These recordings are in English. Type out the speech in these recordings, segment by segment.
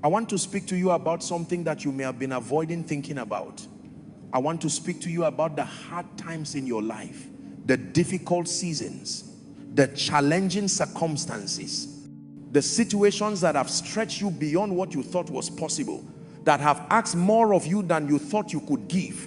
I want to speak to you about something that you may have been avoiding thinking about. I want to speak to you about the hard times in your life, the difficult seasons, the challenging circumstances, the situations that have stretched you beyond what you thought was possible, that have asked more of you than you thought you could give,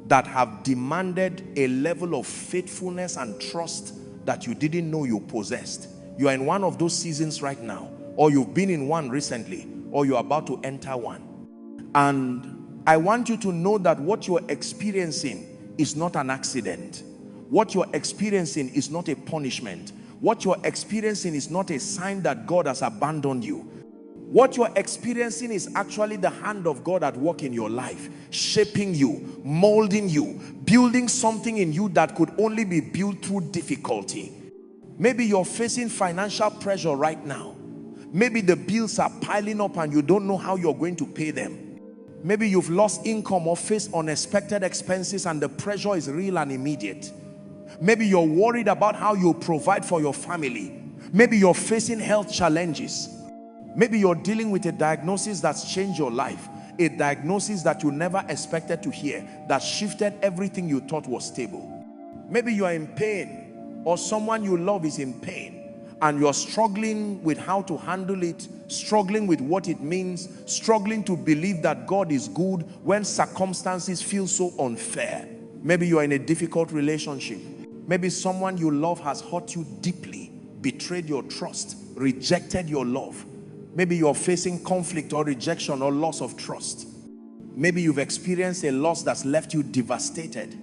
that have demanded a level of faithfulness and trust that you didn't know you possessed. You are in one of those seasons right now, or you've been in one recently, or you're about to enter one. And I want you to know that what you're experiencing is not an accident. What you're experiencing is not a punishment. What you're experiencing is not a sign that God has abandoned you. What you're experiencing is actually the hand of God at work in your life, shaping you, molding you, building something in you that could only be built through difficulty. Maybe you're facing financial pressure right now. Maybe the bills are piling up and you don't know how you're going to pay them. Maybe you've lost income or faced unexpected expenses and the pressure is real and immediate. Maybe you're worried about how you provide for your family. Maybe you're facing health challenges. Maybe you're dealing with a diagnosis that's changed your life, a diagnosis that you never expected to hear, that shifted everything you thought was stable. Maybe you are in pain, or someone you love is in pain, and you're struggling with how to handle it, struggling with what it means, struggling to believe that God is good when circumstances feel so unfair. Maybe you are in a difficult relationship. Maybe someone you love has hurt you deeply, betrayed your trust, rejected your love. Maybe you're facing conflict or rejection or loss of trust. Maybe you've experienced a loss that's left you devastated.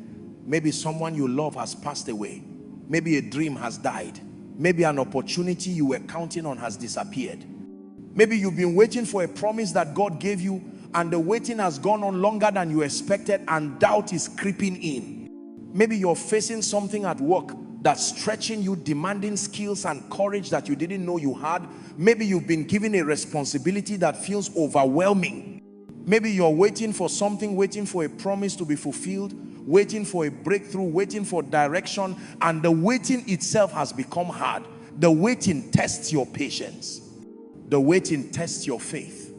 Maybe someone you love has passed away. Maybe a dream has died. Maybe an opportunity you were counting on has disappeared. Maybe you've been waiting for a promise that God gave you, and the waiting has gone on longer than you expected, and doubt is creeping in. Maybe you're facing something at work that's stretching you, demanding skills and courage that you didn't know you had. Maybe you've been given a responsibility that feels overwhelming. Maybe you're waiting for something, waiting for a promise to be fulfilled, waiting for a breakthrough, waiting for direction, and the waiting itself has become hard. The waiting tests your patience. The waiting tests your faith.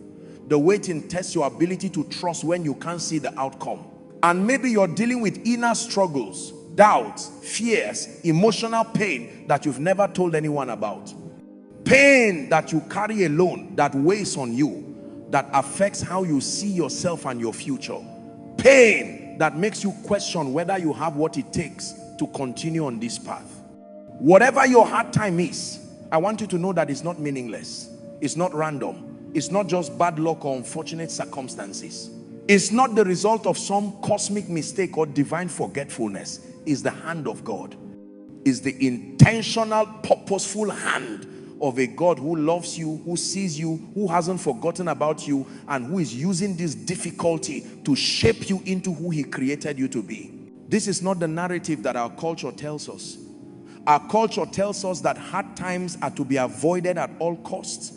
The waiting tests your ability to trust when you can't see the outcome. And maybe you're dealing with inner struggles, doubts, fears, emotional pain that you've never told anyone about. Pain that you carry alone, that weighs on you, that affects how you see yourself and your future. Pain that makes you question whether you have what it takes to continue on this path. Whatever your hard time is, I want you to know that it's not meaningless. It's not random. It's not just bad luck or unfortunate circumstances. It's not the result of some cosmic mistake or divine forgetfulness. It's the hand of God. It's the intentional, purposeful hand of a God who loves you, who sees you, who hasn't forgotten about you, and who is using this difficulty to shape you into who he created you to be. This is not the narrative that our culture tells us. Our culture tells us that hard times are to be avoided at all costs.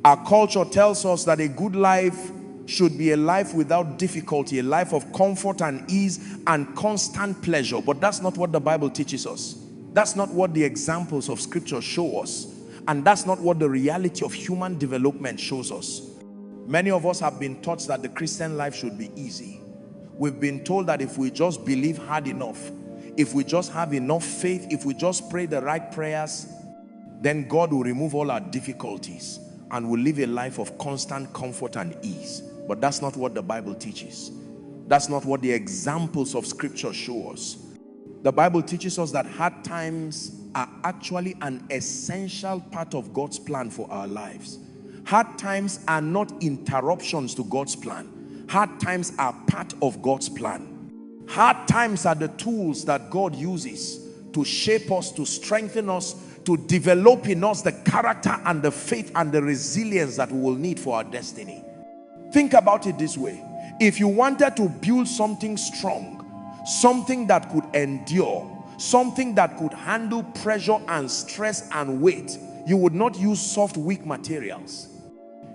Our culture tells us that a good life should be a life without difficulty, a life of comfort and ease and constant pleasure. But that's not what the Bible teaches us. That's not what the examples of Scripture show us. And that's not what the reality of human development shows us. Many of us have been taught that the Christian life should be easy. We've been told that if we just believe hard enough, if we just have enough faith, if we just pray the right prayers, then God will remove all our difficulties and we'll live a life of constant comfort and ease. But that's not what the Bible teaches. That's not what the examples of Scripture show us. The Bible teaches us that hard times are actually an essential part of God's plan for our lives. Hard times are not interruptions to God's plan. Hard times are part of God's plan. Hard times are the tools that God uses to shape us, to strengthen us, to develop in us the character and the faith and the resilience that we will need for our destiny. Think about it this way. If you wanted to build something strong, something that could endure, something that could handle pressure and stress and weight, you would not use soft, weak materials.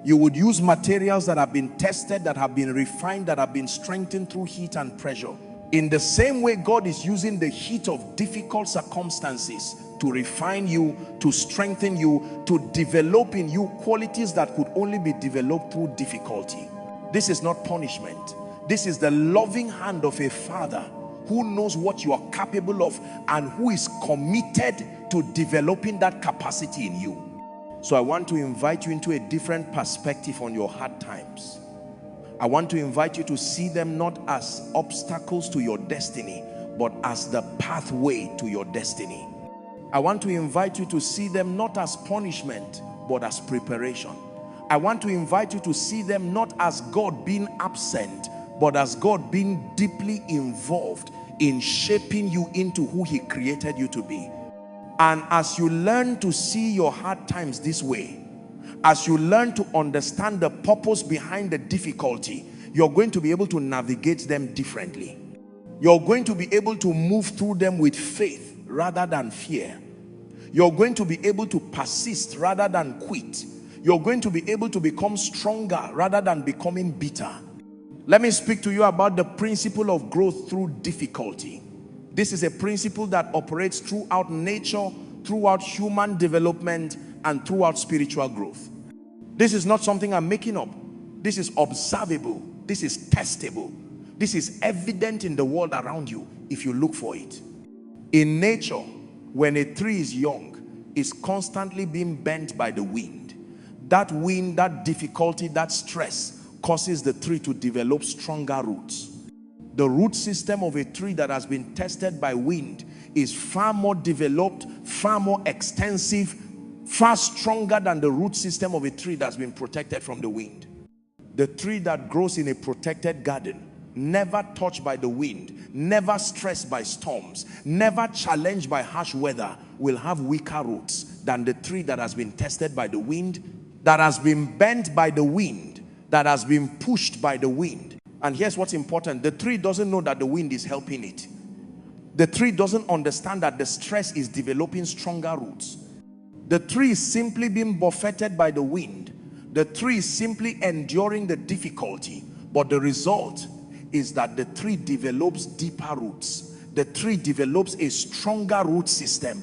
You would use materials that have been tested, that have been refined, that have been strengthened through heat and pressure. In the same way, God is using the heat of difficult circumstances to refine you, to strengthen you, to develop in you qualities that could only be developed through difficulty. This is not punishment. This is the loving hand of a father who knows what you are capable of and who is committed to developing that capacity in you. So I want to invite you into a different perspective on your hard times. I want to invite you to see them not as obstacles to your destiny, but as the pathway to your destiny. I want to invite you to see them not as punishment, but as preparation. I want to invite you to see them not as God being absent, but as God being deeply involved in shaping you into who He created you to be. And as you learn to see your hard times this way, as you learn to understand the purpose behind the difficulty, you're going to be able to navigate them differently. You're going to be able to move through them with faith rather than fear. You're going to be able to persist rather than quit. You're going to be able to become stronger rather than becoming bitter. Let me speak to you about the principle of growth through difficulty. This is a principle that operates throughout nature, throughout human development, and throughout spiritual growth. This is not something I'm making up. This is observable. This is testable. This is evident in the world around you if you look for it. In nature, when a tree is young, it's constantly being bent by the wind. That wind, that difficulty, that stress causes the tree to develop stronger roots. The root system of a tree that has been tested by wind is far more developed, far more extensive, far stronger than the root system of a tree that's been protected from the wind. The tree that grows in a protected garden, never touched by the wind, never stressed by storms, never challenged by harsh weather, will have weaker roots than the tree that has been tested by the wind, that has been bent by the wind, that has been pushed by the wind. And here's what's important: the tree doesn't know that the wind is helping it. The tree doesn't understand that the stress is developing stronger roots. The tree is simply being buffeted by the wind. The tree is simply enduring the difficulty, but the result is that the tree develops deeper roots. The tree develops a stronger root system.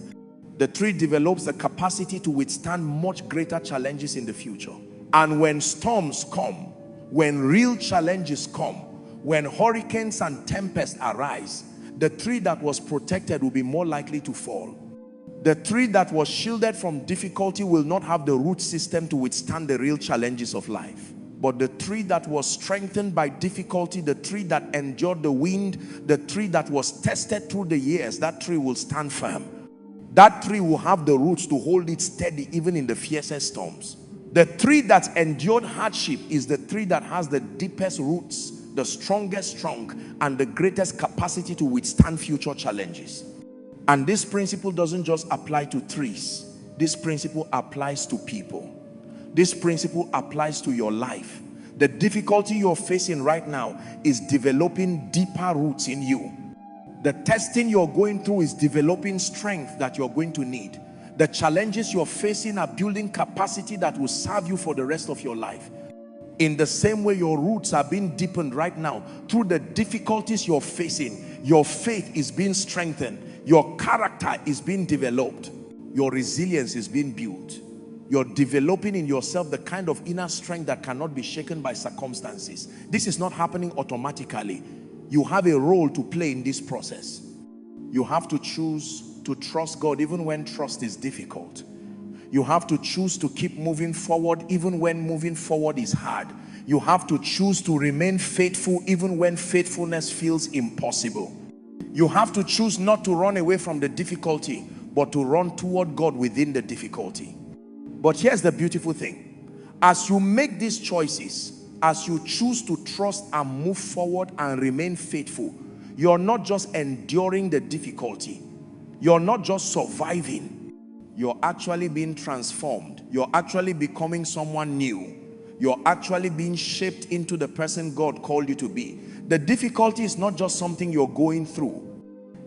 The tree develops the capacity to withstand much greater challenges in the future. And when storms come, when real challenges come, when hurricanes and tempests arise, the tree that was protected will be more likely to fall. The tree that was shielded from difficulty will not have the root system to withstand the real challenges of life. But the tree that was strengthened by difficulty, the tree that endured the wind, the tree that was tested through the years, that tree will stand firm. That tree will have the roots to hold it steady even in the fiercest storms. The tree that endured hardship is the tree that has the deepest roots, the strongest trunk, and the greatest capacity to withstand future challenges. And this principle doesn't just apply to trees. This principle applies to people. This principle applies to your life. The difficulty you're facing right now is developing deeper roots in you. The testing you're going through is developing strength that you're going to need. The challenges you're facing are building capacity that will serve you for the rest of your life. In the same way, your roots are being deepened right now. Through the difficulties you're facing, your faith is being strengthened. Your character is being developed. Your resilience is being built. You're developing in yourself the kind of inner strength that cannot be shaken by circumstances. This is not happening automatically. You have a role to play in this process. You have to choose to trust God even when trust is difficult. You have to choose to keep moving forward even when moving forward is hard. You have to choose to remain faithful even when faithfulness feels impossible. You have to choose not to run away from the difficulty, but to run toward God within the difficulty. But here's the beautiful thing. As you make these choices, as you choose to trust and move forward and remain faithful, you're not just enduring the difficulty. You're not just surviving. You're actually being transformed. You're actually becoming someone new. You're actually being shaped into the person God called you to be. The difficulty is not just something you're going through.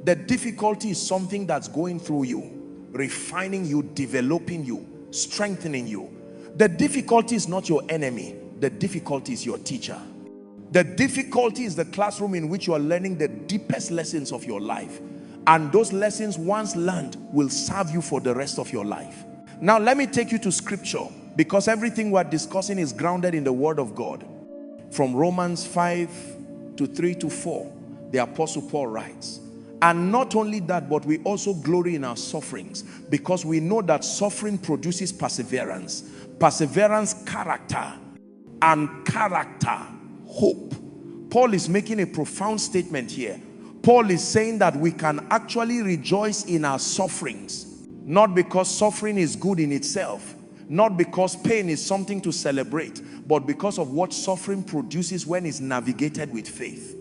The difficulty is something that's going through you, refining you, developing you, strengthening you. The difficulty is not your enemy. The difficulty is your teacher. The difficulty is the classroom in which you are learning the deepest lessons of your life. And those lessons, once learned, will serve you for the rest of your life. Now, let me take you to scripture, because everything we're discussing is grounded in the word of God. From Romans 5 to 3 to 4, the Apostle Paul writes, and not only that, but we also glory in our sufferings, because we know that suffering produces perseverance. Perseverance, character, and character, hope. Paul is making a profound statement here. Paul is saying that we can actually rejoice in our sufferings, not because suffering is good in itself, not because pain is something to celebrate, but because of what suffering produces when it's navigated with faith.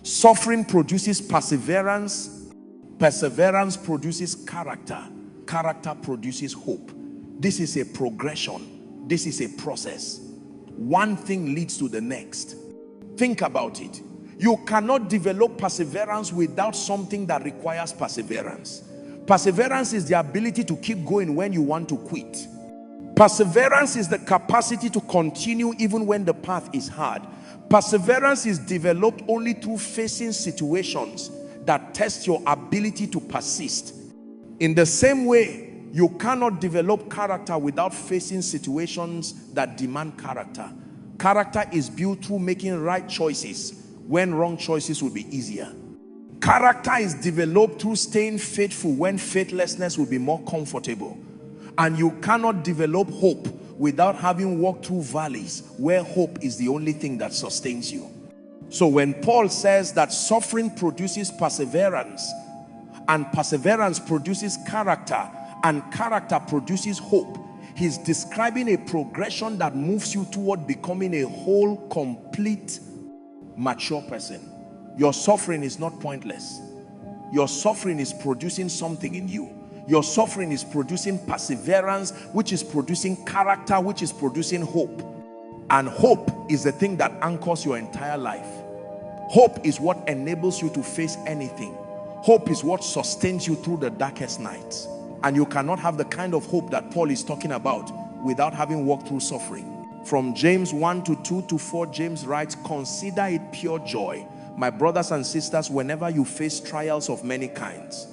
Suffering produces perseverance, perseverance produces character, character produces hope. This is a progression, this is a process. One thing leads to the next. Think about it. You cannot develop perseverance without something that requires perseverance. Perseverance is the ability to keep going when you want to quit. Perseverance is the capacity to continue even when the path is hard. Perseverance is developed only through facing situations that test your ability to persist. In the same way, you cannot develop character without facing situations that demand character. Character is built through making right choices when wrong choices will be easier. Character is developed through staying faithful when faithlessness will be more comfortable. And you cannot develop hope without having walked through valleys where hope is the only thing that sustains you. So when Paul says that suffering produces perseverance, and perseverance produces character, and character produces hope, he's describing a progression that moves you toward becoming a whole, complete, mature person. Your suffering is not pointless. Your suffering is producing something in you. Your suffering is producing perseverance, which is producing character, which is producing hope. And hope is the thing that anchors your entire life. Hope is what enables you to face anything. Hope is what sustains you through the darkest nights. And you cannot have the kind of hope that Paul is talking about without having walked through suffering. From James 1 to 2 to 4, James writes, consider it pure joy, my brothers and sisters, whenever you face trials of many kinds,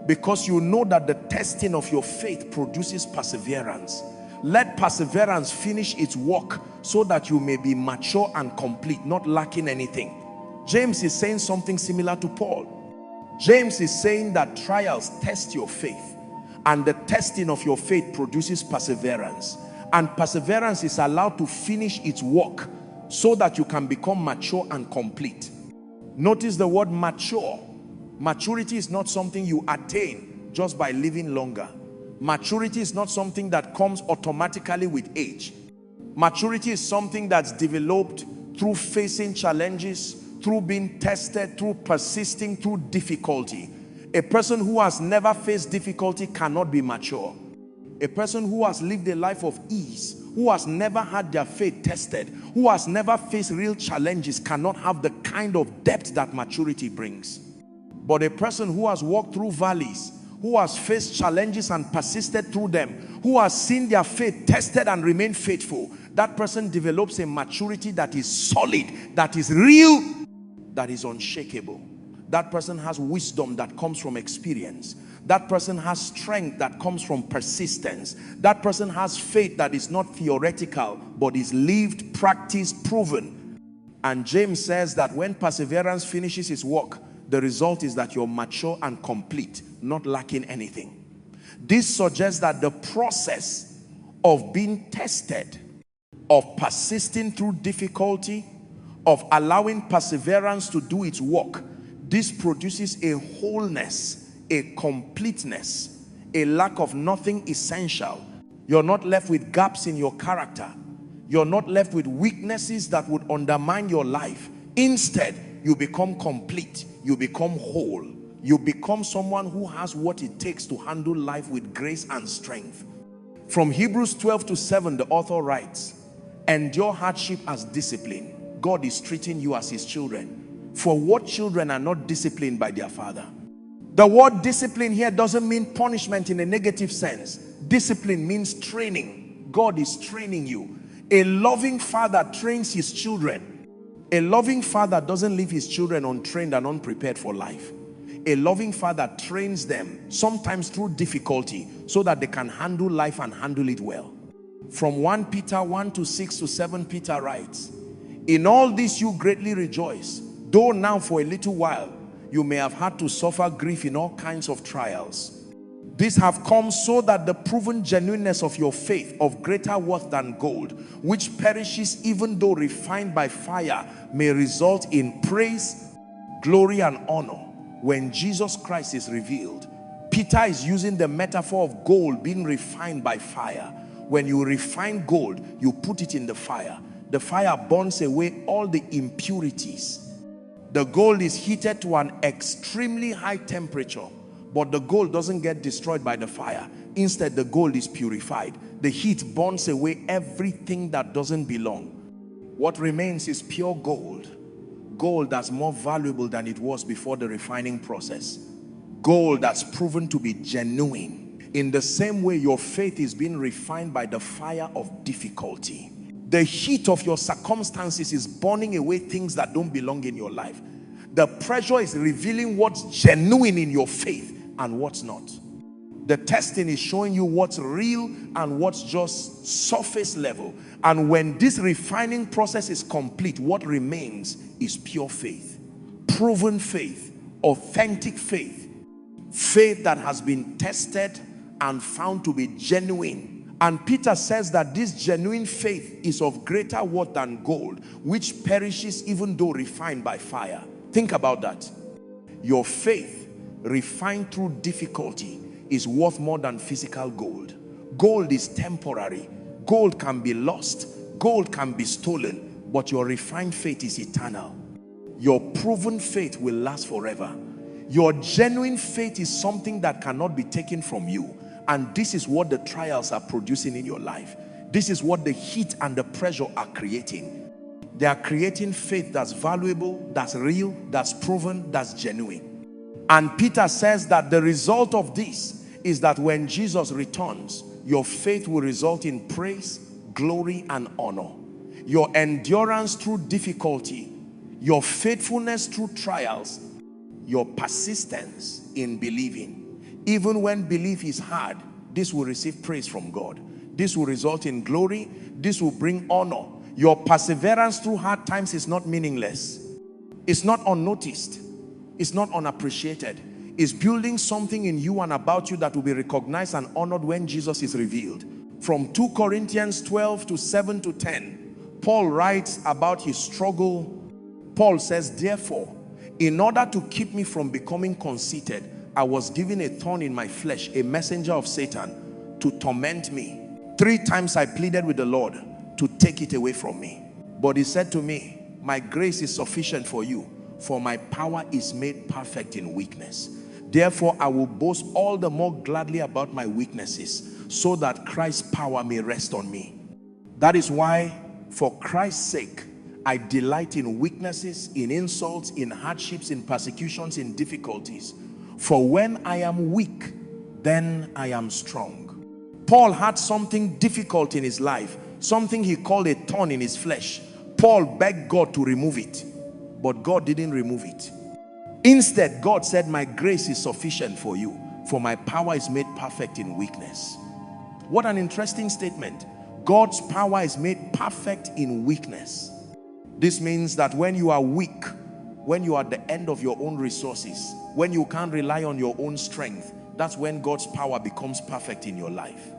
because you know that the testing of your faith produces perseverance. Let perseverance finish its work so that you may be mature and complete, not lacking anything. James is saying something similar to Paul. James is saying that trials test your faith, and the testing of your faith produces perseverance. And perseverance is allowed to finish its work so that you can become mature and complete. Notice the word mature. Maturity is not something you attain just by living longer. Maturity is not something that comes automatically with age. Maturity is something that's developed through facing challenges, through being tested, through persisting, through difficulty. A person who has never faced difficulty cannot be mature. A person who has lived a life of ease, who has never had their faith tested, who has never faced real challenges, cannot have the kind of depth that maturity brings. But a person who has walked through valleys, who has faced challenges and persisted through them, who has seen their faith tested and remained faithful, that person develops a maturity that is solid, that is real, that is unshakable. That person has wisdom that comes from experience. That person has strength that comes from persistence. That person has faith that is not theoretical, but is lived, practiced, proven. And James says that when perseverance finishes its work, the result is that you're mature and complete, not lacking anything. This suggests that the process of being tested, of persisting through difficulty, of allowing perseverance to do its work, this produces a wholeness, a completeness, a lack of nothing essential. You're not left with gaps in your character. You're not left with weaknesses that would undermine your life. Instead, you become complete. You become whole. You become someone who has what it takes to handle life with grace and strength. From Hebrews 12 to 7, the author writes, endure hardship as discipline. God is treating you as his children. For what children are not disciplined by their father? The word discipline here doesn't mean punishment in a negative sense. Discipline means training. God is training you. A loving father trains his children. A loving father doesn't leave his children untrained and unprepared for life. A loving father trains them, sometimes through difficulty, so that they can handle life and handle it well. From 1 Peter 1 to 6 to 7, Peter writes, in all this you greatly rejoice, though now for a little while you may have had to suffer grief in all kinds of trials. These have come so that the proven genuineness of your faith, of greater worth than gold, which perishes even though refined by fire, may result in praise, glory, and honor when Jesus Christ is revealed. Peter is using the metaphor of gold being refined by fire. When you refine gold, you put it in the fire. The fire burns away all the impurities. The gold is heated to an extremely high temperature, but the gold doesn't get destroyed by the fire. Instead, the gold is purified. The heat burns away everything that doesn't belong. What remains is pure gold. Gold that's more valuable than it was before the refining process. Gold that's proven to be genuine. In the same way, your faith is being refined by the fire of difficulty. The heat of your circumstances is burning away things that don't belong in your life. The pressure is revealing what's genuine in your faith and what's not. The testing is showing you what's real and what's just surface level. And when this refining process is complete, what remains is pure faith, proven faith, authentic faith, faith that has been tested and found to be genuine. And Peter says that this genuine faith is of greater worth than gold, which perishes even though refined by fire. Think about that. Your faith, refined through difficulty, is worth more than physical gold. Gold is temporary. Gold can be lost. Gold can be stolen. But your refined faith is eternal. Your proven faith will last forever. Your genuine faith is something that cannot be taken from you. And this is what the trials are producing in your life. This is what the heat and the pressure are creating. They are creating faith that's valuable, that's real, that's proven, that's genuine. And Peter says that the result of this is that when Jesus returns, your faith will result in praise, glory, and honor. Your endurance through difficulty, your faithfulness through trials, your persistence in believing. Even when belief is hard, this will receive praise from God. This will result in glory. This will bring honor. Your perseverance through hard times is not meaningless. It's not unnoticed. It's not unappreciated. It's building something in you and about you that will be recognized and honored when Jesus is revealed. From 2 Corinthians 12 to 7 to 10, Paul writes about his struggle. Paul says, therefore, in order to keep me from becoming conceited, I was given a thorn in my flesh, a messenger of Satan, to torment me. 3 times I pleaded with the Lord to take it away from me. But he said to me, my grace is sufficient for you, for my power is made perfect in weakness. Therefore, I will boast all the more gladly about my weaknesses, so that Christ's power may rest on me. That is why, for Christ's sake, I delight in weaknesses, in insults, in hardships, in persecutions, in difficulties. For when I am weak, then I am strong. Paul had something difficult in his life, something he called a thorn in his flesh. Paul begged God to remove it, but God didn't remove it. Instead, God said, my grace is sufficient for you, for my power is made perfect in weakness. What an interesting statement. God's power is made perfect in weakness. This means that when you are weak, when you are at the end of your own resources, when you can't rely on your own strength, that's when God's power becomes perfect in your life.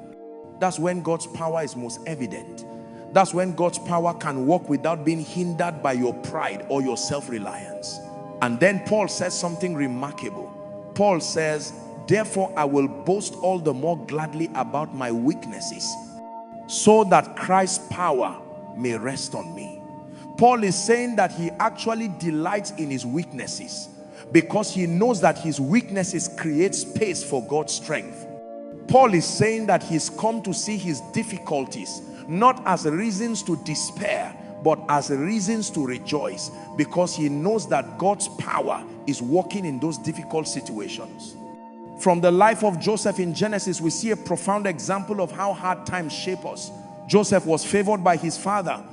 That's when God's power is most evident. That's when God's power can work without being hindered by your pride or your self-reliance. And then Paul says something remarkable. Paul says, therefore I will boast all the more gladly about my weaknesses, so that Christ's power may rest on me. Paul is saying that he actually delights in his weaknesses, because he knows that his weaknesses create space for God's strength. Paul is saying that he's come to see his difficulties not as reasons to despair, but as reasons to rejoice, because he knows that God's power is working in those difficult situations. From the life of Joseph in Genesis, we see a profound example of how hard times shape us. Joseph was favored by his father.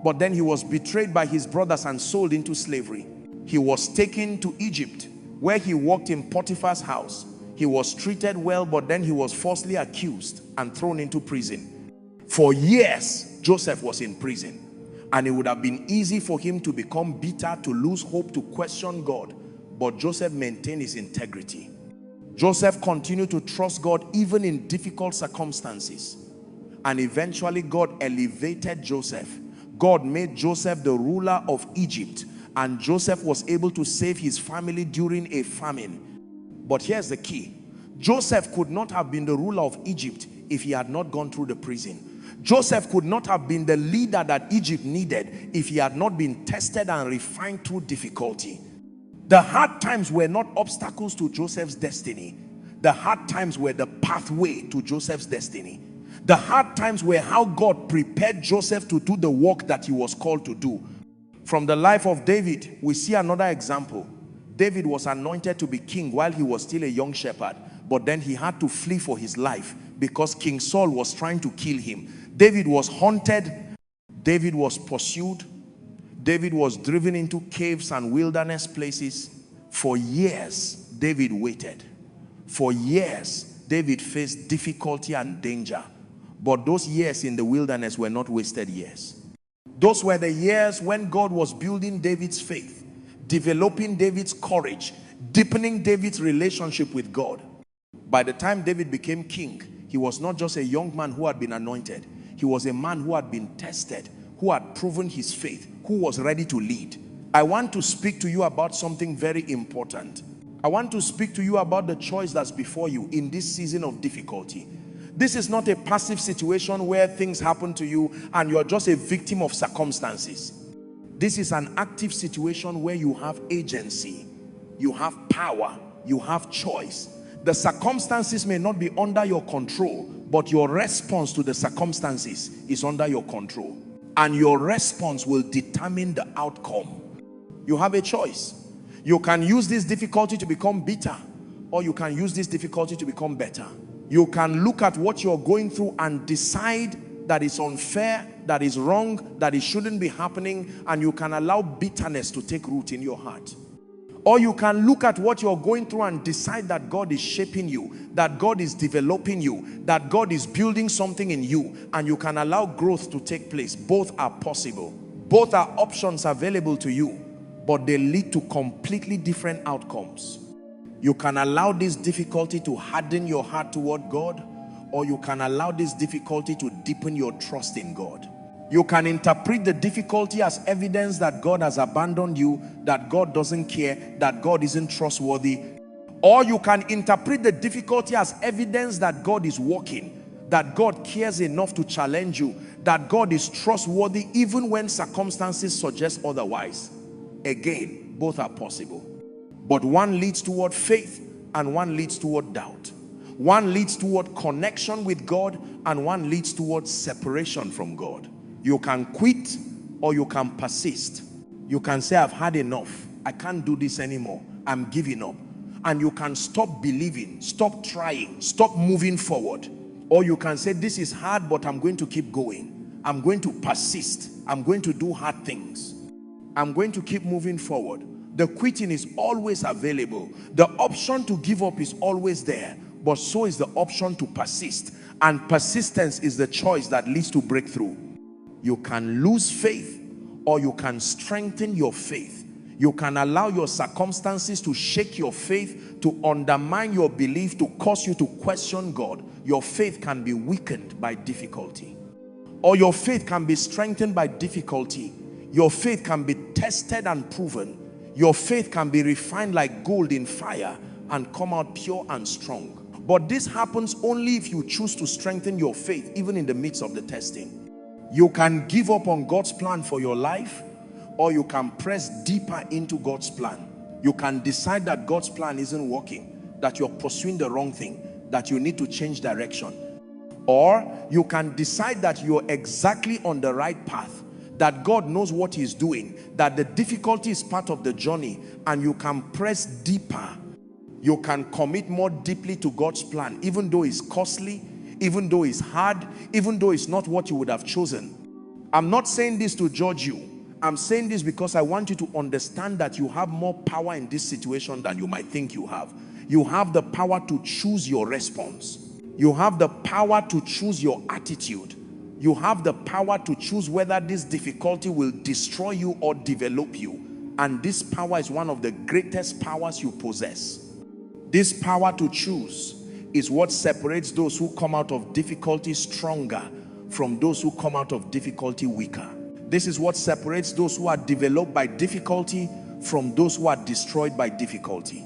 But then he was betrayed by his brothers and sold into slavery. He was taken to Egypt, where he worked in Potiphar's house. He was treated well, but then he was falsely accused and thrown into prison. For years, Joseph was in prison. And it would have been easy for him to become bitter, to lose hope, to question God. But Joseph maintained his integrity. Joseph continued to trust God even in difficult circumstances. And eventually God elevated Joseph. God made Joseph the ruler of Egypt. And Joseph was able to save his family during a famine. But here's the key. Joseph could not have been the ruler of Egypt if he had not gone through the prison. Joseph could not have been the leader that Egypt needed if he had not been tested and refined through difficulty. The hard times were not obstacles to Joseph's destiny. The hard times were the pathway to Joseph's destiny. The hard times were how God prepared Joseph to do the work that he was called to do. From the life of David, we see another example. David was anointed to be king while he was still a young shepherd, but then he had to flee for his life because King Saul was trying to kill him. David was hunted. David was pursued. David was driven into caves and wilderness places. For years, David waited. For years, David faced difficulty and danger. But those years in the wilderness were not wasted years. Those were the years when God was building David's faith, developing David's courage, deepening David's relationship with God. By the time David became king, he was not just a young man who had been anointed. He was a man who had been tested, who had proven his faith, who was ready to lead. I want to speak to you about something very important. I want to speak to you about the choice that's before you in this season of difficulty. This is not a passive situation where things happen to you and you're just a victim of circumstances. This is an active situation where you have agency, you have power, you have choice. The circumstances may not be under your control, but your response to the circumstances is under your control. And your response will determine the outcome. You have a choice. You can use this difficulty to become bitter, or you can use this difficulty to become better. You can look at what you're going through and decide that it's unfair, that is wrong, that it shouldn't be happening, and you can allow bitterness to take root in your heart. Or you can look at what you're going through and decide that God is shaping you, that God is developing you, that God is building something in you, and you can allow growth to take place. Both are possible. Both are options available to you, but they lead to completely different outcomes. You can allow this difficulty to harden your heart toward God, or you can allow this difficulty to deepen your trust in God. You can interpret the difficulty as evidence that God has abandoned you, that God doesn't care, that God isn't trustworthy. Or you can interpret the difficulty as evidence that God is working, that God cares enough to challenge you, that God is trustworthy even when circumstances suggest otherwise. Again, both are possible. But one leads toward faith and one leads toward doubt. One leads toward connection with God and one leads toward separation from God. You can quit or you can persist. You can say, I've had enough. I can't do this anymore. I'm giving up. And you can stop believing, stop trying, stop moving forward. Or you can say, this is hard, but I'm going to keep going. I'm going to persist. I'm going to do hard things. I'm going to keep moving forward. The quitting is always available. The option to give up is always there. But so is the option to persist. And persistence is the choice that leads to breakthrough. You can lose faith or you can strengthen your faith. You can allow your circumstances to shake your faith, to undermine your belief, to cause you to question God. Your faith can be weakened by difficulty. Or your faith can be strengthened by difficulty. Your faith can be tested and proven. Your faith can be refined like gold in fire and come out pure and strong. But this happens only if you choose to strengthen your faith even in the midst of the testing. You can give up on God's plan for your life, or you can press deeper into God's plan. You can decide that God's plan isn't working, that you're pursuing the wrong thing, that you need to change direction. Or you can decide that you're exactly on the right path, that God knows what he's doing, that the difficulty is part of the journey, and you can press deeper. You can commit more deeply to God's plan, even though it's costly, even though it's hard, even though it's not what you would have chosen. I'm not saying this to judge you. I'm saying this because I want you to understand that you have more power in this situation than you might think you have. You have the power to choose your response. You have the power to choose your attitude. You have the power to choose whether this difficulty will destroy you or develop you. And this power is one of the greatest powers you possess. This power to choose is what separates those who come out of difficulty stronger from those who come out of difficulty weaker. This is what separates those who are developed by difficulty from those who are destroyed by difficulty.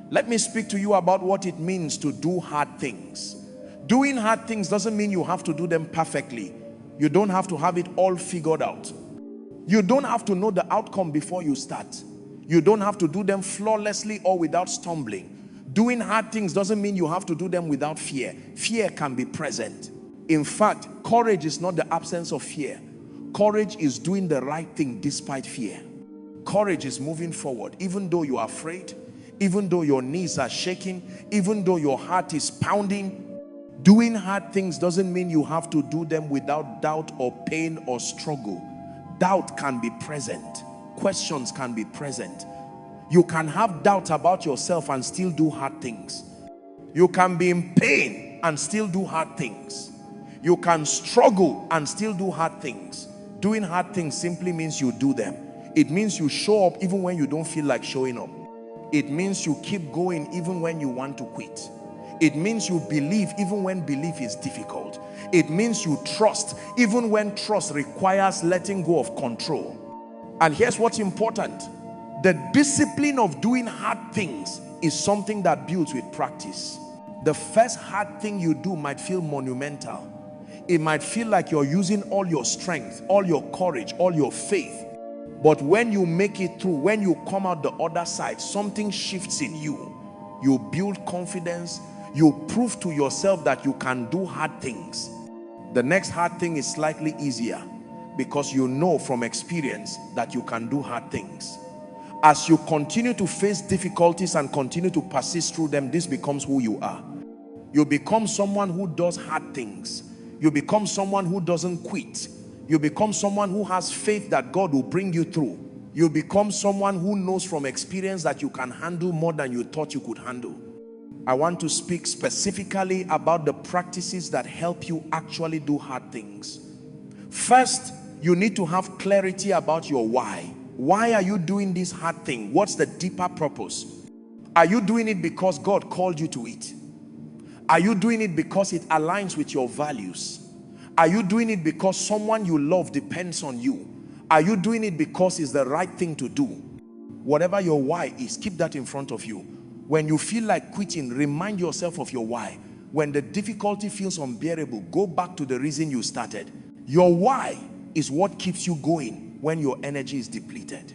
Let me speak to you about what it means to do hard things. Doing hard things doesn't mean you have to do them perfectly. You don't have to have it all figured out. You don't have to know the outcome before you start. You don't have to do them flawlessly or without stumbling. Doing hard things doesn't mean you have to do them without fear. Fear can be present. In fact, courage is not the absence of fear. Courage is doing the right thing despite fear. Courage is moving forward even though you are afraid, even though your knees are shaking, even though your heart is pounding. Doing hard things doesn't mean you have to do them without doubt or pain or struggle. Doubt can be present. Questions can be present. You can have doubt about yourself and still do hard things. You can be in pain and still do hard things. You can struggle and still do hard things. Doing hard things simply means you do them. It means you show up even when you don't feel like showing up. It means you keep going even when you want to quit. It means you believe even when belief is difficult. It means you trust even when trust requires letting go of control. And here's what's important. The discipline of doing hard things is something that builds with practice. The first hard thing you do might feel monumental. It might feel like you're using all your strength, all your courage, all your faith. But when you make it through, when you come out the other side, something shifts in you. You build confidence. You prove to yourself that you can do hard things. The next hard thing is slightly easier because you know from experience that you can do hard things. As you continue to face difficulties and continue to persist through them, this becomes who you are. You become someone who does hard things. You become someone who doesn't quit. You become someone who has faith that God will bring you through. You become someone who knows from experience that you can handle more than you thought you could handle. I want to speak specifically about the practices that help you actually do hard things. First, you need to have clarity about your why. Why are you doing this hard thing? What's the deeper purpose? Are you doing it because God called you to it? Are you doing it because it aligns with your values? Are you doing it because someone you love depends on you? Are you doing it because it's the right thing to do? Whatever your why is, keep that in front of you. When you feel like quitting, remind yourself of your why. When the difficulty feels unbearable, go back to the reason you started. Your why is what keeps you going when your energy is depleted.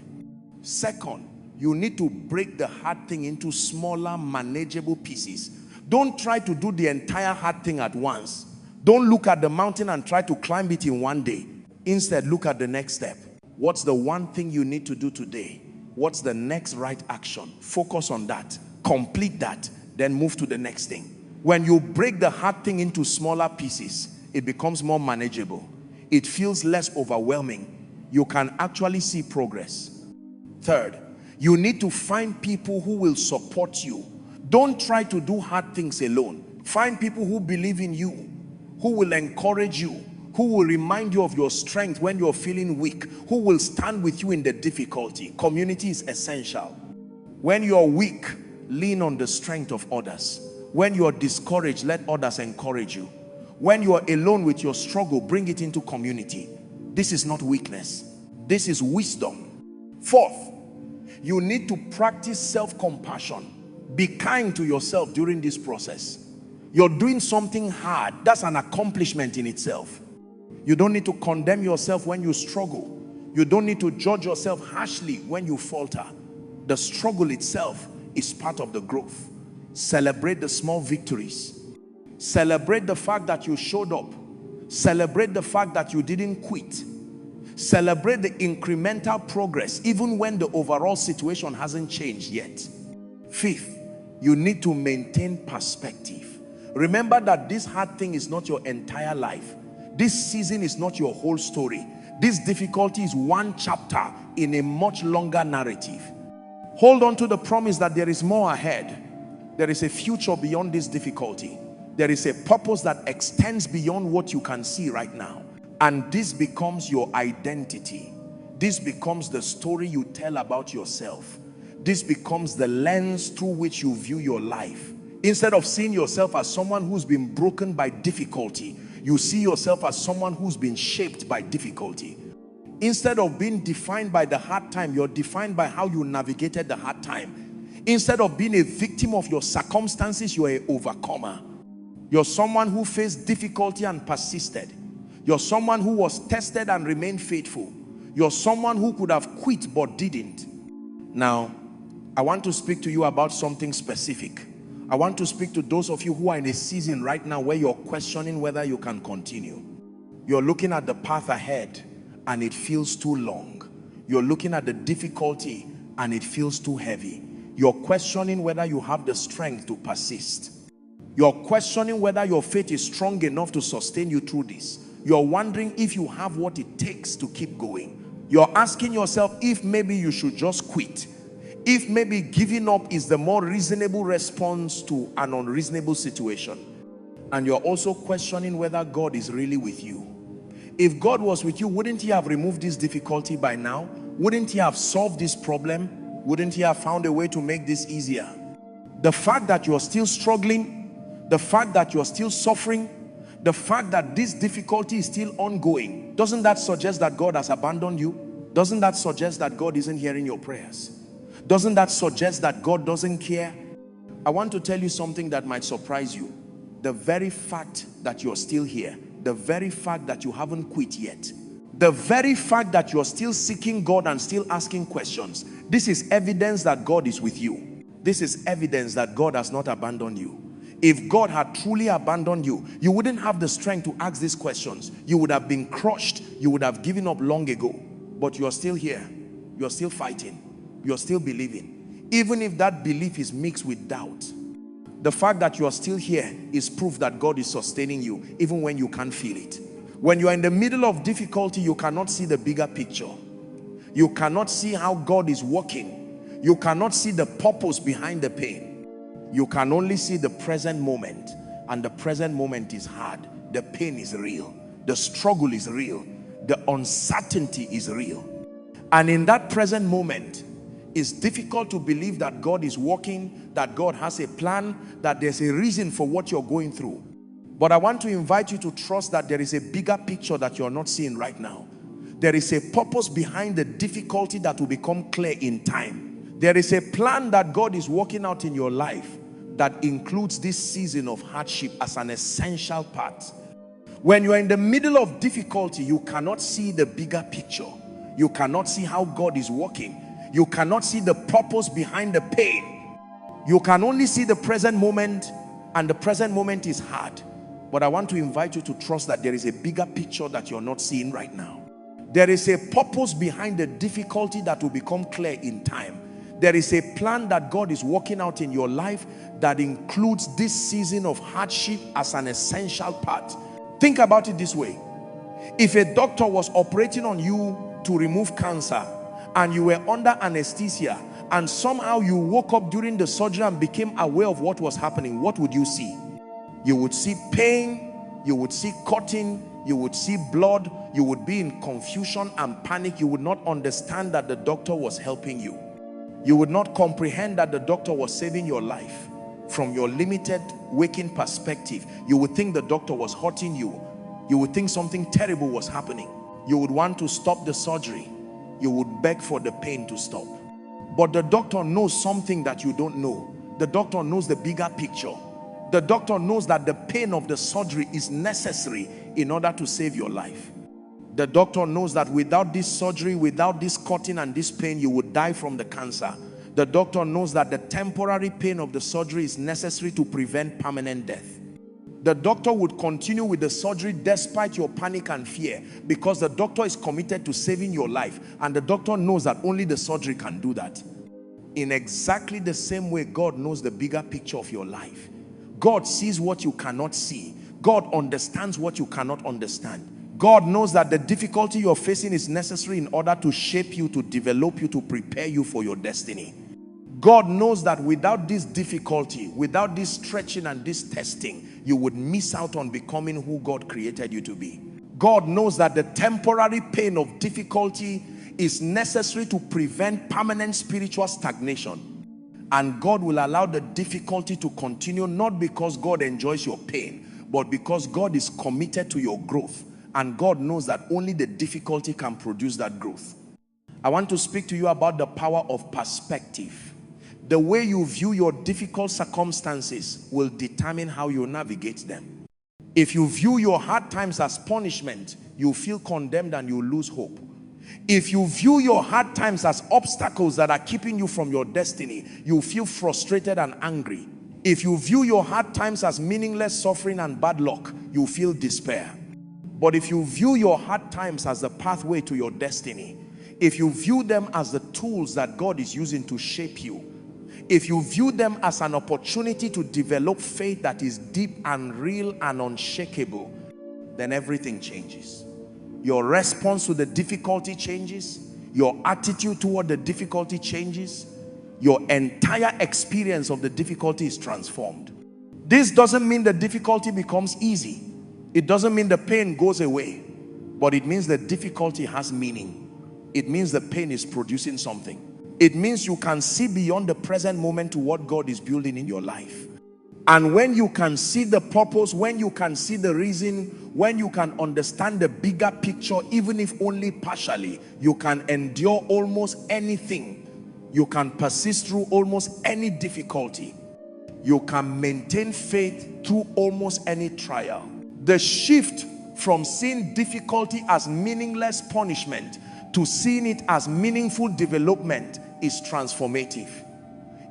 Second, you need to break the hard thing into smaller, manageable pieces. Don't try to do the entire hard thing at once. Don't look at the mountain and try to climb it in one day. Instead, look at the next step. What's the one thing you need to do today? What's the next right action? Focus on that. Complete that. Then move to the next thing. When you break the hard thing into smaller pieces, it becomes more manageable. It feels less overwhelming. You can actually see progress. Third, you need to find people who will support you. Don't try to do hard things alone. Find people who believe in you, who will encourage you, who will remind you of your strength when you're feeling weak, who will stand with you in the difficulty. Community is essential. When you're weak, lean on the strength of others. When you're discouraged, let others encourage you. When you are alone with your struggle, bring it into community. This is not weakness. This is wisdom. Fourth, you need to practice self-compassion. Be kind to yourself during this process. You're doing something hard. That's an accomplishment in itself. You don't need to condemn yourself when you struggle. You don't need to judge yourself harshly when you falter. The struggle itself is part of the growth. Celebrate the small victories. Celebrate the fact that you showed up. Celebrate the fact that you didn't quit. Celebrate the incremental progress even when the overall situation hasn't changed yet. Fifth, you need to maintain perspective. Remember that this hard thing is not your entire life. This season is not your whole story. This difficulty is one chapter in a much longer narrative. Hold on to the promise that there is more ahead. There is a future beyond this difficulty. There is a purpose that extends beyond what you can see right now. And this becomes your identity. This becomes the story you tell about yourself. This becomes the lens through which you view your life. Instead of seeing yourself as someone who's been broken by difficulty, you see yourself as someone who's been shaped by difficulty. Instead of being defined by the hard time, you're defined by how you navigated the hard time. Instead of being a victim of your circumstances, you're an overcomer. You're someone who faced difficulty and persisted. You're someone who was tested and remained faithful. You're someone who could have quit but didn't. Now, I want to speak to you about something specific. I want to speak to those of you who are in a season right now where you're questioning whether you can continue. You're looking at the path ahead and it feels too long. You're looking at the difficulty and it feels too heavy. You're questioning whether you have the strength to persist. You're questioning whether your faith is strong enough to sustain you through this. You're wondering if you have what it takes to keep going. You're asking yourself if maybe you should just quit. If maybe giving up is the more reasonable response to an unreasonable situation. And you're also questioning whether God is really with you. If God was with you, wouldn't he have removed this difficulty by now? Wouldn't he have solved this problem? Wouldn't he have found a way to make this easier? The fact that you're still struggling, the fact that you're still suffering, the fact that this difficulty is still ongoing, doesn't that suggest that God has abandoned you? Doesn't that suggest that God isn't hearing your prayers? Doesn't that suggest that God doesn't care? I want to tell you something that might surprise you. The very fact that you're still here, the very fact that you haven't quit yet, the very fact that you're still seeking God and still asking questions, this is evidence that God is with you. This is evidence that God has not abandoned you. If God had truly abandoned you, you wouldn't have the strength to ask these questions. You would have been crushed. You would have given up long ago. But you're still here. You're still fighting. You're still believing. Even if that belief is mixed with doubt. The fact that you are still here is proof that God is sustaining you, even when you can't feel it. When you are in the middle of difficulty, you cannot see the bigger picture. You cannot see how God is working. You cannot see the purpose behind the pain. You can only see the present moment, and the present moment is hard. The pain is real. The struggle is real. The uncertainty is real. And in that present moment, it's difficult to believe that God is working, that God has a plan, that there's a reason for what you're going through. But I want to invite you to trust that there is a bigger picture that you're not seeing right now. There is a purpose behind the difficulty that will become clear in time. There is a plan that God is working out in your life that includes this season of hardship as an essential part. When you're in the middle of difficulty, you cannot see the bigger picture. You cannot see how God is working. You cannot see the purpose behind the pain. You can only see the present moment, and the present moment is hard. But I want to invite you to trust that there is a bigger picture that you're not seeing right now. There is a purpose behind the difficulty that will become clear in time. There is a plan that God is working out in your life that includes this season of hardship as an essential part. Think about it this way. If a doctor was operating on you to remove cancer and you were under anesthesia and somehow you woke up during the surgery and became aware of what was happening, what would you see? You would see pain, you would see cutting, you would see blood, you would be in confusion and panic. You would not understand that the doctor was helping you. You would not comprehend that the doctor was saving your life. From your limited waking perspective, you would think the doctor was hurting you. You would think something terrible was happening. You would want to stop the surgery. You would beg for the pain to stop. But the doctor knows something that you don't know. The doctor knows the bigger picture. The doctor knows that the pain of the surgery is necessary in order to save your life. The doctor knows that without this surgery, without this cutting and this pain, you would die from the cancer. The doctor knows that the temporary pain of the surgery is necessary to prevent permanent death. The doctor would continue with the surgery despite your panic and fear, because the doctor is committed to saving your life, and the doctor knows that only the surgery can do that. In exactly the same way, God knows the bigger picture of your life. God sees what you cannot see. God understands what you cannot understand. God knows that the difficulty you're facing is necessary in order to shape you, to develop you, to prepare you for your destiny. God knows that without this difficulty, without this stretching and this testing, you would miss out on becoming who God created you to be. God knows that the temporary pain of difficulty is necessary to prevent permanent spiritual stagnation. And God will allow the difficulty to continue, not because God enjoys your pain, but because God is committed to your growth. And God knows that only the difficulty can produce that growth. I want to speak to you about the power of perspective. The way you view your difficult circumstances will determine how you navigate them. If you view your hard times as punishment, you feel condemned and you lose hope. If you view your hard times as obstacles that are keeping you from your destiny, you feel frustrated and angry. If you view your hard times as meaningless suffering and bad luck, you feel despair. But if you view your hard times as the pathway to your destiny, if you view them as the tools that God is using to shape you, if you view them as an opportunity to develop faith that is deep and real and unshakable, then everything changes. Your response to the difficulty changes. Your attitude toward the difficulty changes. Your entire experience of the difficulty is transformed. This doesn't mean the difficulty becomes easy. It doesn't mean the pain goes away. But it means the difficulty has meaning. It means the pain is producing something. It means you can see beyond the present moment to what God is building in your life. And when you can see the purpose, when you can see the reason, when you can understand the bigger picture, even if only partially, you can endure almost anything. You can persist through almost any difficulty. You can maintain faith through almost any trial. The shift from seeing difficulty as meaningless punishment to seeing it as meaningful development is transformative.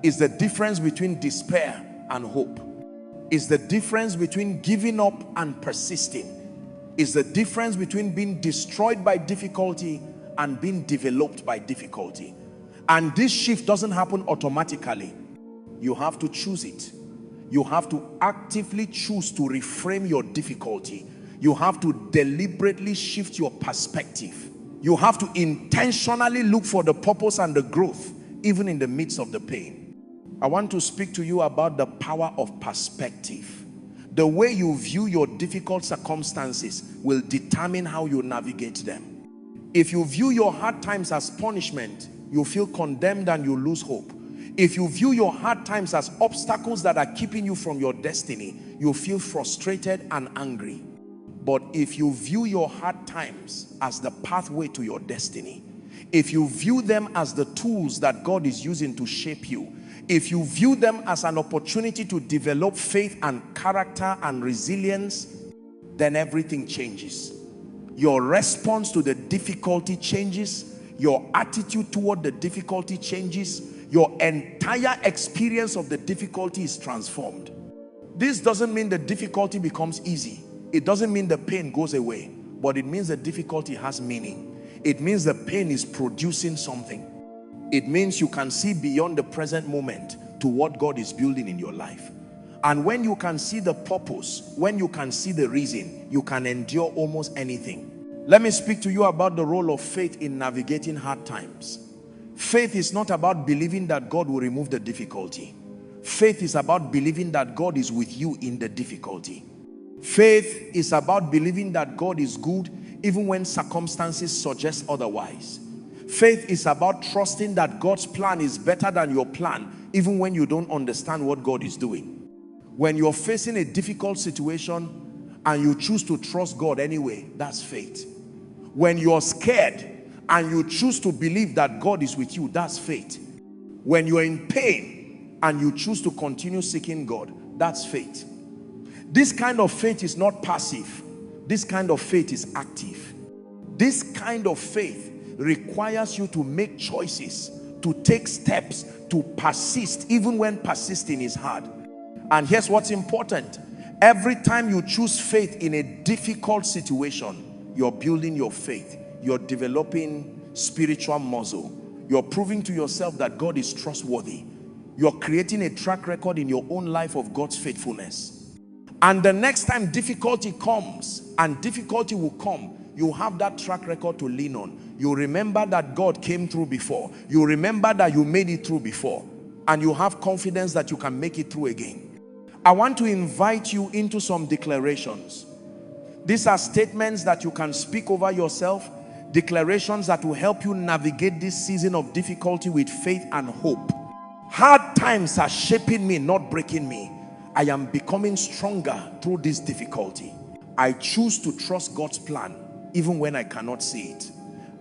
It's the difference between despair and hope. It's the difference between giving up and persisting. It's the difference between being destroyed by difficulty and being developed by difficulty. And this shift doesn't happen automatically. You have to choose it. You have to actively choose to reframe your difficulty. You have to deliberately shift your perspective. You have to intentionally look for the purpose and the growth, even in the midst of the pain. I want to speak to you about the power of perspective. The way you view your difficult circumstances will determine how you navigate them. If you view your hard times as punishment, you feel condemned and you lose hope. If you view your hard times as obstacles that are keeping you from your destiny, you feel frustrated and angry. But if you view your hard times as the pathway to your destiny, if you view them as the tools that God is using to shape you, if you view them as an opportunity to develop faith and character and resilience, then everything changes. Your response to the difficulty changes. Your attitude toward the difficulty changes. Your entire experience of the difficulty is transformed. This doesn't mean the difficulty becomes easy. It doesn't mean the pain goes away, but it means the difficulty has meaning. It means the pain is producing something. It means you can see beyond the present moment to what God is building in your life. And when you can see the purpose, when you can see the reason, you can endure almost anything. Let me speak to you about the role of faith in navigating hard times. Faith is not about believing that God will remove the difficulty. Faith is about believing that God is with you in the difficulty. Faith is about believing that God is good even when circumstances suggest otherwise. Faith is about trusting that God's plan is better than your plan even when you don't understand what God is doing. When you're facing a difficult situation and you choose to trust God anyway, that's faith. When you're scared and you choose to believe that God is with you, that's faith. When you're in pain and you choose to continue seeking God, that's faith. This kind of faith is not passive. This kind of faith is active. This kind of faith requires you to make choices, to take steps, to persist even when persisting is hard. And here's what's important. Every time you choose faith in a difficult situation, you're building your faith. You're developing spiritual muscle. You're proving to yourself that God is trustworthy. You're creating a track record in your own life of God's faithfulness. And the next time difficulty comes, and difficulty will come, You have that track record to lean on. You remember that God came through before. You remember that you made it through before. And you have confidence that you can make it through again. I want to invite you into some declarations. These are statements that you can speak over yourself. Declarations that will help you navigate this season of difficulty with faith and hope. Hard times are shaping me, not breaking me. I am becoming stronger through this difficulty. I choose to trust God's plan even when I cannot see it.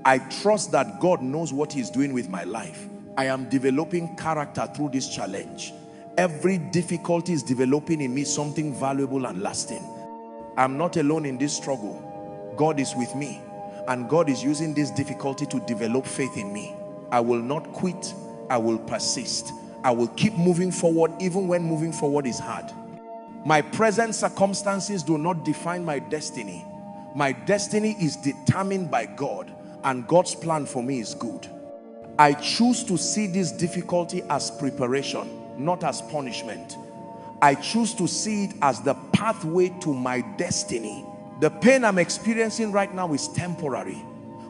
I trust that God knows what He's doing with my life. I am developing character through this challenge. Every difficulty is developing in me something valuable and lasting. I'm not alone in this struggle. God is with me, and God is using this difficulty to develop faith in me. I will not quit. I will persist. I will keep moving forward even when moving forward is hard. My present circumstances do not define my destiny. My destiny is determined by God, and God's plan for me is good. I choose to see this difficulty as preparation, not as punishment. I choose to see it as the pathway to my destiny. The pain I'm experiencing right now is temporary,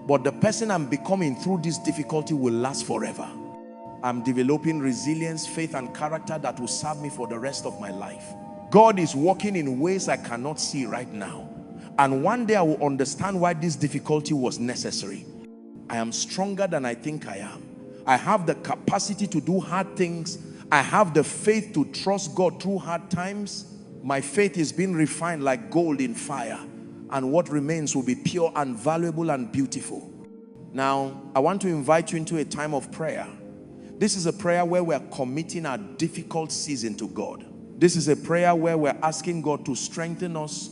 but the person I'm becoming through this difficulty will last forever. I'm developing resilience, faith, and character that will serve me for the rest of my life. God is working in ways I cannot see right now. And one day I will understand why this difficulty was necessary. I am stronger than I think I am. I have the capacity to do hard things. I have the faith to trust God through hard times. My faith is being refined like gold in fire. And what remains will be pure and valuable and beautiful. Now, I want to invite you into a time of prayer. This is a prayer where we're committing our difficult season to God. This is a prayer where we're asking God to strengthen us,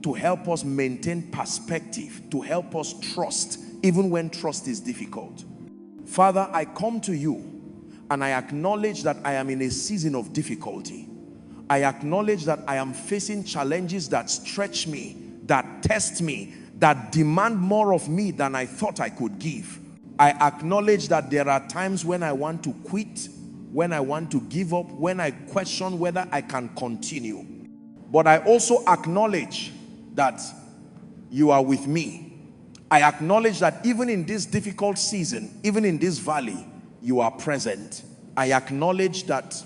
to help us maintain perspective, to help us trust, even when trust is difficult. Father, I come to you and I acknowledge that I am in a season of difficulty. I acknowledge that I am facing challenges that stretch me, that test me, that demand more of me than I thought I could give. I acknowledge that there are times when I want to quit, when I want to give up, when I question whether I can continue. But I also acknowledge that you are with me. I acknowledge that even in this difficult season, even in this valley, you are present. I acknowledge that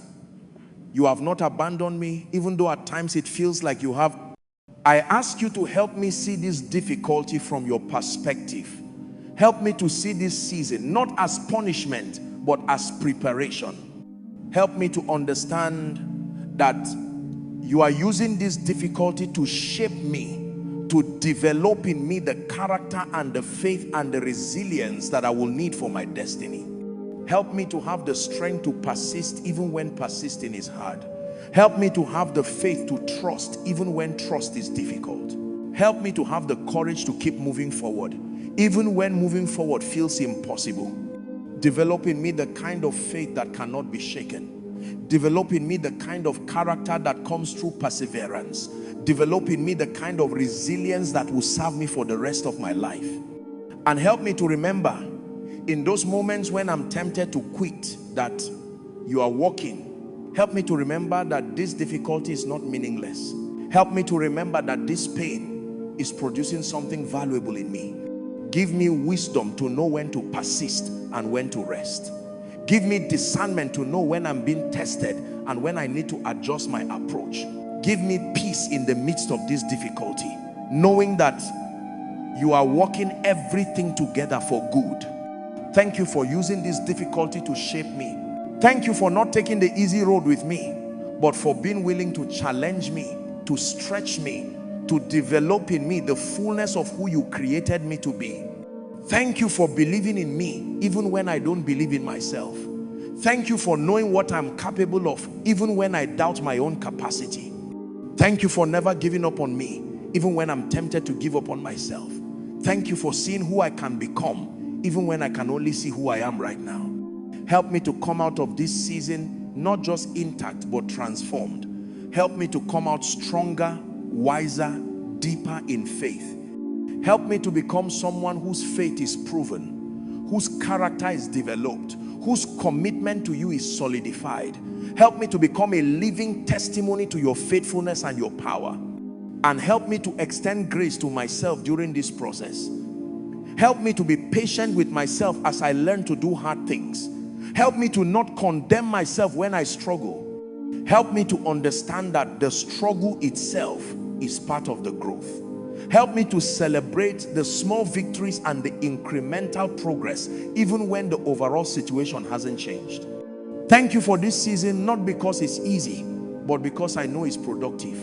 you have not abandoned me, even though at times it feels like you have. I ask you to help me see this difficulty from your perspective. Help me to see this season, not as punishment, but as preparation. Help me to understand that you are using this difficulty to shape me, to develop in me the character and the faith and the resilience that I will need for my destiny. Help me to have the strength to persist even when persisting is hard. Help me to have the faith to trust even when trust is difficult. Help me to have the courage to keep moving forward even when moving forward feels impossible. Develop in me the kind of faith that cannot be shaken. Develop in me the kind of character that comes through perseverance. Develop in me the kind of resilience that will serve me for the rest of my life. And help me to remember in those moments when I'm tempted to quit that you are working. Help me to remember that this difficulty is not meaningless. Help me to remember that this pain is producing something valuable in me. Give me wisdom to know when to persist and when to rest. Give me discernment to know when I'm being tested and when I need to adjust my approach. Give me peace in the midst of this difficulty, knowing that you are working everything together for good. Thank you for using this difficulty to shape me. Thank you for not taking the easy road with me, but for being willing to challenge me, to stretch me, to develop in me the fullness of who you created me to be. Thank you for believing in me even when I don't believe in myself. Thank you for knowing what I'm capable of even when I doubt my own capacity. Thank you for never giving up on me even when I'm tempted to give up on myself. Thank you for seeing who I can become even when I can only see who I am right now. Help me to come out of this season not just intact but transformed. Help me to come out stronger, wiser, deeper in faith. Help me to become someone whose faith is proven, whose character is developed, whose commitment to you is solidified. Help me to become a living testimony to your faithfulness and your power. And help me to extend grace to myself during this process. Help me to be patient with myself as I learn to do hard things. Help me to not condemn myself when I struggle. Help me to understand that the struggle itself is part of the growth. Help me to celebrate the small victories and the incremental progress, even when the overall situation hasn't changed. Thank you for this season, not because it's easy, but because I know it's productive.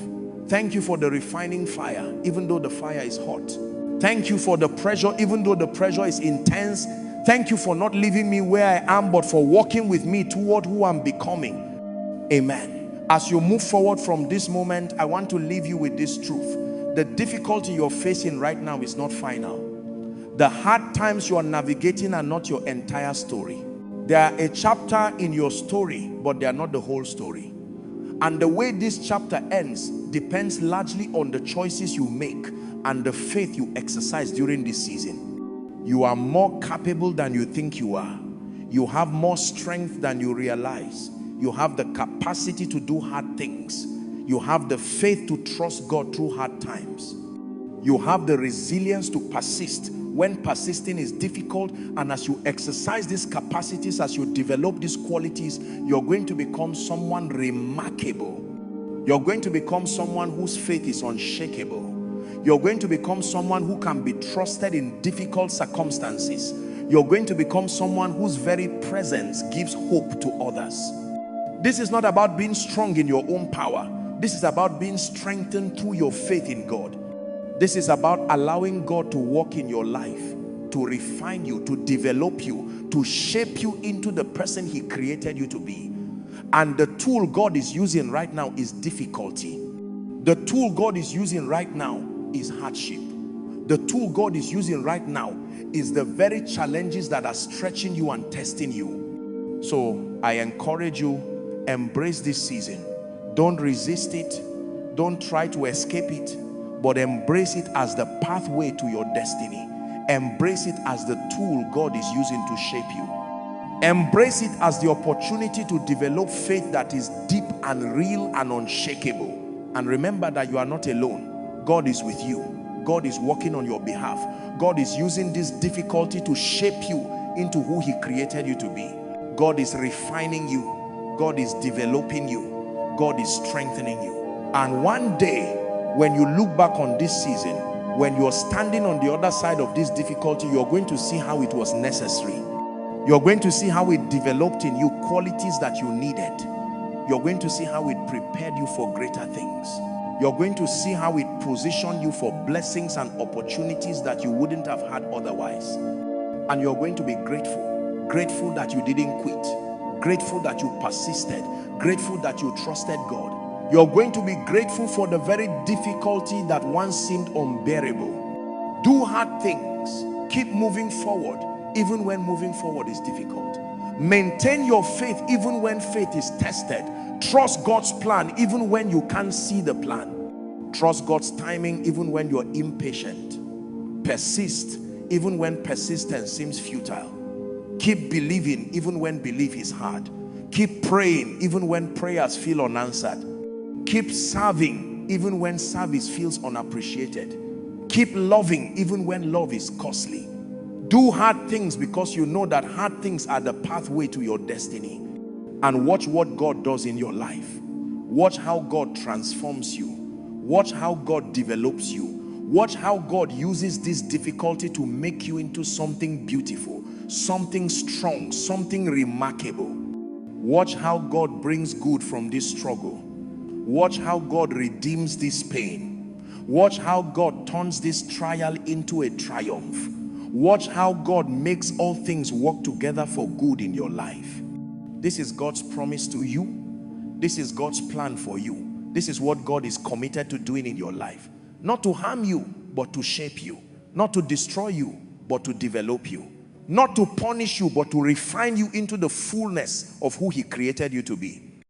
Thank you for the refining fire, even though the fire is hot. Thank you for the pressure, even though the pressure is intense. Thank you for not leaving me where I am, but for walking with me toward who I'm becoming. Amen. As you move forward from this moment, I want to leave you with this truth. The difficulty you're facing right now is not final. The hard times you are navigating are not your entire story. They are a chapter in your story, but they are not the whole story. And the way this chapter ends depends largely on the choices you make and the faith you exercise during this season. You are more capable than you think you are. You have more strength than you realize. You have the capacity to do hard things. You have the faith to trust God through hard times. You have the resilience to persist when persisting is difficult. And as you exercise these capacities, as you develop these qualities, you're going to become someone remarkable. You're going to become someone whose faith is unshakable. You're going to become someone who can be trusted in difficult circumstances. You're going to become someone whose very presence gives hope to others. This is not about being strong in your own power. This is about being strengthened through your faith in God. This is about allowing God to work in your life, to refine you, to develop you, to shape you into the person He created you to be. And the tool God is using right now is difficulty. The tool God is using right now is hardship. The tool God is using right now is the very challenges that are stretching you and testing you. So I encourage you, embrace this season. Don't resist it. Don't try to escape it, but embrace it as the pathway to your destiny. Embrace it as the tool God is using to shape you. Embrace it as the opportunity to develop faith that is deep and real and unshakable. And remember that you are not alone. God is with you. God is working on your behalf. God is using this difficulty to shape you into who He created you to be. God is refining you. God is developing you. God is strengthening you. And one day, when you look back on this season, when you're standing on the other side of this difficulty, you're going to see how it was necessary. You're going to see how it developed in you qualities that you needed. You're going to see how it prepared you for greater things. You're going to see how it positioned you for blessings and opportunities that you wouldn't have had otherwise. And you're going to be grateful. Grateful that you didn't quit. Grateful that you persisted. Grateful that you trusted God. You're going to be grateful for the very difficulty that once seemed unbearable. Do hard things. Keep moving forward, even when moving forward is difficult. Maintain your faith even when faith is tested. Trust God's plan even when you can't see the plan. Trust God's timing even when you're impatient. Persist even when persistence seems futile. Keep believing even when belief is hard. Keep praying even when prayers feel unanswered. Keep serving even when service feels unappreciated. Keep loving even when love is costly. Do hard things because you know that hard things are the pathway to your destiny. And watch what God does in your life. Watch how God transforms you. Watch how God develops you. Watch how God uses this difficulty to make you into something beautiful, something strong, something remarkable. Watch how God brings good from this struggle. Watch how God redeems this pain. Watch how God turns this trial into a triumph. Watch how God makes all things work together for good in your life. This is God's promise to you. This is God's plan for you. This is what God is committed to doing in your life. Not to harm you, but to shape you. Not to destroy you, but to develop you. Not to punish you, but to refine you into the fullness of who He created you to be.